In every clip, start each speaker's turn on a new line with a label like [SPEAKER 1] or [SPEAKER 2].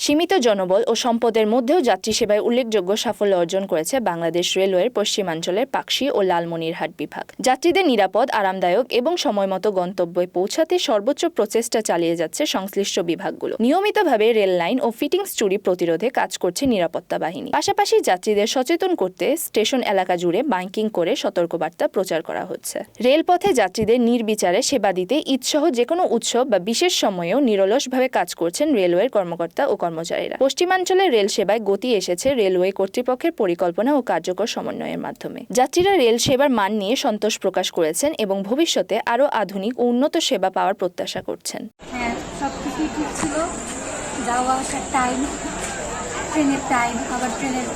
[SPEAKER 1] সীমিত জনবল ও সম্পদের মধ্যেও যাত্রী সেবায় উল্লেখযোগ্য সাফল্য অর্জন করেছে বাংলাদেশ রেলওয়ের পশ্চিমাঞ্চলের পাকশী ও লালমনিরহাট বিভাগ। যাত্রীদের নিরাপদ, আরামদায়ক এবং সময়মতো গন্তব্যে পৌঁছাতে সর্বোচ্চ প্রচেষ্টা চালিয়ে যাচ্ছে সংশ্লিষ্ট বিভাগগুলো। নিয়মিতভাবে রেল লাইন ও ফিটিংস চুরি প্রতিরোধে কাজ করছে নিরাপত্তা বাহিনী। পাশাপাশি যাত্রীদের সচেতন করতে স্টেশন এলাকা জুড়ে মাইকিং করে সতর্কবার্তা প্রচার করা হচ্ছে। রেলপথে যাত্রীদের নির্বিচারে সেবা দিতে ঈদসহ যেকোনো উৎসব বা বিশেষ সময়েও নিরলসভাবে কাজ করছেন রেলওয়ের কর্মকর্তা ও কর্মচারীরা। পশ্চিমাঞ্চলের রেল সেবায় গতি এসেছে রেলওয়ে কর্তৃপক্ষের পরিকল্পনা ও কার্যকর সমন্বয়ের মাধ্যমে। যাত্রীরা রেল সেবার মান নিয়ে সন্তোষ প্রকাশ করেছেন এবং ভবিষ্যতে আরও আধুনিক ও উন্নত সেবা পাওয়ার প্রত্যাশা করছেন।
[SPEAKER 2] হ্যাঁ, সবকিছুই ঠিক ছিল। যাওয়া আসার টাইম, ট্রেনের টাইম, আবার ট্রেনের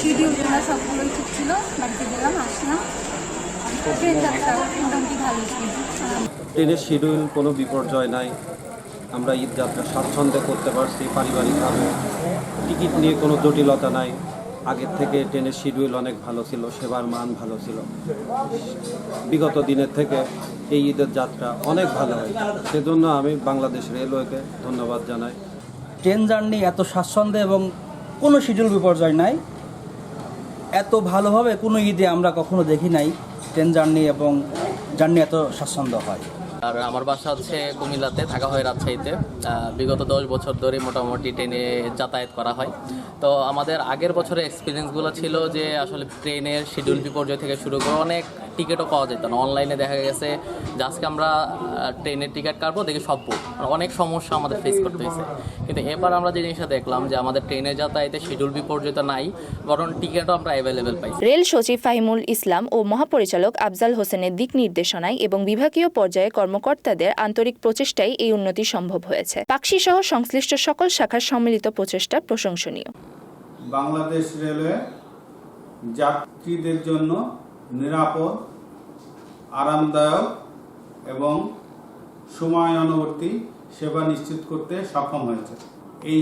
[SPEAKER 2] শিডিউলগুলো সবগুলোই ঠিক ছিল। বাড়িতে গেলাম, আসলাম। ট্রেন যাত্রা মোটামুটি ভালোই ছিল।
[SPEAKER 3] ট্রেনের শিডিউল কোনো বিপর্যয় নাই। আমরা ঈদ যাত্রা স্বাচ্ছন্দ্যে করতে পারছি পারিবারিকভাবে। টিকিট নিয়ে কোনো জটিলতা নাই। আগের থেকে ট্রেনের শিডিউল অনেক ভালো ছিল, সেবার মান ভালো ছিল। বিগত দিনের থেকে এই ঈদের যাত্রা অনেক ভালো হয়েছে। সেজন্য আমি বাংলাদেশ রেলওয়েকে ধন্যবাদ জানাই।
[SPEAKER 4] ট্রেন জার্নি এত স্বাচ্ছন্দ্যে এবং কোনো শিডিউল বিপর্যয় নাই, এত ভালোভাবে কোনো ঈদে আমরা কখনো দেখি নাই ট্রেন জার্নি এবং জার্নি এত স্বাচ্ছন্দ্য হয়।
[SPEAKER 5] আর আমার বাসা হচ্ছে কুমিল্লাতে, থাকা হয় রাজশাহীতে। বিগত 10 বছর ধরে মোটামুটি ট্রেনে যাতায়াত করা হয়। তো আমাদের আগের বছরের এক্সপিরিয়েন্সগুলো ছিল যে আসলে ট্রেনের শিডিউল বিপর্যয় থেকে শুরু করে অনেক টিকিটও পাওয়া যেত না। অনলাইনে দেখা গেছে যে আজকে আমরা ট্রেনের টিকিট কাটবো, দেখে সব বুক। অনেক সমস্যা আমাদের ফেস করতে হয়েছে। কিন্তু এবার আমরা যে জিনিসটা দেখলাম যে আমাদের ট্রেনের যাতায়াতে শিডিউল বিপর্যয় নাই, বরং টিকিটও আমরা অ্যাভেলেবেল পাই।
[SPEAKER 1] রেল সচিব ফাহিমুল ইসলাম ও মহাপরিচালক আফজাল হোসেনের দিক নির্দেশনায় এবং বিভাগীয় পর্যায়ে কর্মকর্তাদের আন্তরিক প্রচেষ্টায় এই উন্নতি সম্ভব হয়েছে। পাকশী সহ সংশ্লিষ্ট সকল শাখার সম্মিলিত প্রচেষ্টা প্রশংসনীয়।
[SPEAKER 6] বাংলাদেশ রেলওয়ে যাত্রীদের জন্য নিরাপদ, আরামদায়ক এবং সময়ানুবর্তী সেবা নিশ্চিত করতে সক্ষম হয়েছে। এই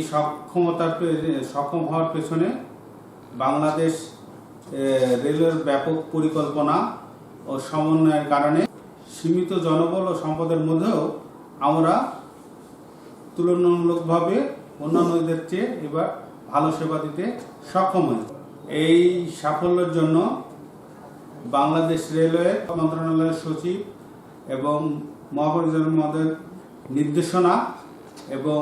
[SPEAKER 6] সক্ষম হওয়ার পেছনে বাংলাদেশ রেলের ব্যাপক পরিকল্পনা ও সমন্বয়ের কারণে সীমিত জনবল ও সম্পদের মধ্যেও আমরা তুলনামূলকভাবে অন্যান্যদের চেয়ে এবার ভালো সেবা দিতে সক্ষম হয়েছে। এই সাফল্যের জন্য বাংলাদেশ রেলওয়ে মন্ত্রণালয়ের সচিব এবং মহাপরিচালক মহোদয়ের নির্দেশনা এবং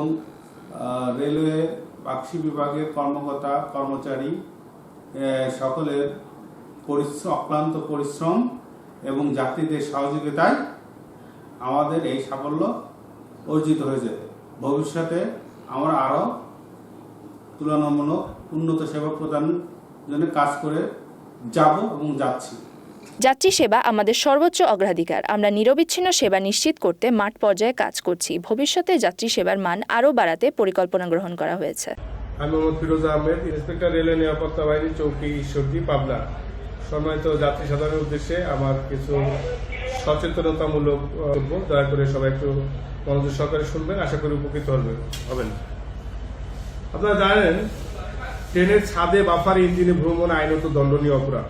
[SPEAKER 6] রেলওয়ে পাকশী বিভাগের কর্মকর্তা কর্মচারী সকলের অক্লান্ত পরিশ্রম এবং যাত্রীদের সহযোগিতায় আমাদের এই সাফল্য অর্জিত হয়েছে। ভবিষ্যতে আমরা আরও তুলনামূলক উন্নত সেবা প্রদানের জন্য কাজ করে যাব এবং যাচ্ছি।
[SPEAKER 1] যাত্রী সেবা আমাদের সর্বোচ্চ অগ্রাধিকার। আমরা নিরবিচ্ছিন্ন সেবা নিশ্চিত করতে মাঠ পর্যায়ে কাজ করছি। ভবিষ্যতে যাত্রী সেবার মান আরও বাড়াতে পরিকল্পনা গ্রহণ করা হয়েছে।
[SPEAKER 7] আমি মোহাম্মদ ফিরোজ আহমেদ, ইন্সপেক্টর রেলওয়ে নিরাপত্তা বাহিনী, চৌকি ঈশ্বরদী, পাবনা। সম্মানিত যাত্রী সাধারণের উদ্দেশ্যে আমার কিছু সচেতনতামূলক বক্তব্য। দয়া করে সবাই একটু মনোযোগ সহকারে শুনবেন, আশা করি উপকৃত হবেন। আপনারা জানেন, ট্রেনের ছাদে বাফার ইঞ্জিনে ভ্রমণ আইনত দণ্ডনীয় অপরাধ।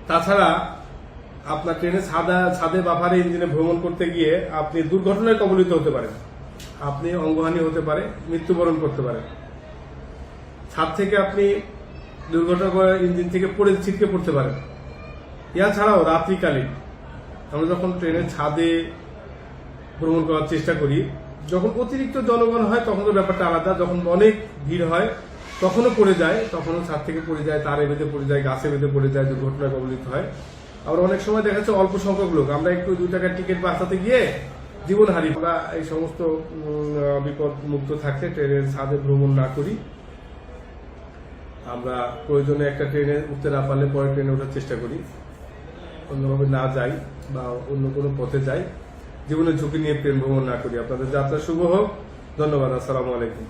[SPEAKER 7] তাছাড়া আপনার ট্রেনের ছাদে বাফারে ইঞ্জিনে ভ্রমণ করতে গিয়ে আপনি দুর্ঘটনায় কবলিত হতে পারেন। আপনি অঙ্গহানি হতে পারে, মৃত্যুবরণ করতে পারেন। ছাদ থেকে আপনি দুর্ঘটনা করে ইঞ্জিন থেকে ছিটকে পড়তে পারেন। এছাড়াও রাত্রিকালীন আমরা যখন ট্রেনের ছাদে ভ্রমণ করার চেষ্টা করি, যখন অতিরিক্ত জনগণ হয় তখন তো ব্যাপারটা আলাদা। যখন অনেক ভিড় হয় তখনও পড়ে যায়, তখনও ছাদ থেকে পড়ে যায়, তারে বেঁধে পড়ে যায়, গাছে বেঁধে পড়ে যায়, দুর্ঘটনায় কবলিত হয়। আবার অনেক সময় দেখা যাচ্ছে অল্প সংখ্যক লোক, আমরা একটু 2 টাকার টিকিট বাঁচাতে গিয়ে জীবন হারি। আমরা এই সমস্ত বিপদ মুক্ত থাকতে ট্রেনের ছাদে ভ্রমণ না করি। আমরা প্রয়োজনে একটা ট্রেনে উঠতে না পারলে পরে ট্রেনে ওঠার চেষ্টা করি, অন্যভাবে না যাই বা অন্য কোনো পথে যাই। জীবনের ঝুঁকি নিয়ে ট্রেন ভ্রমণ না করি। আপনাদের যাত্রা শুভ হোক। ধন্যবাদ। আসসালামু আলাইকুম।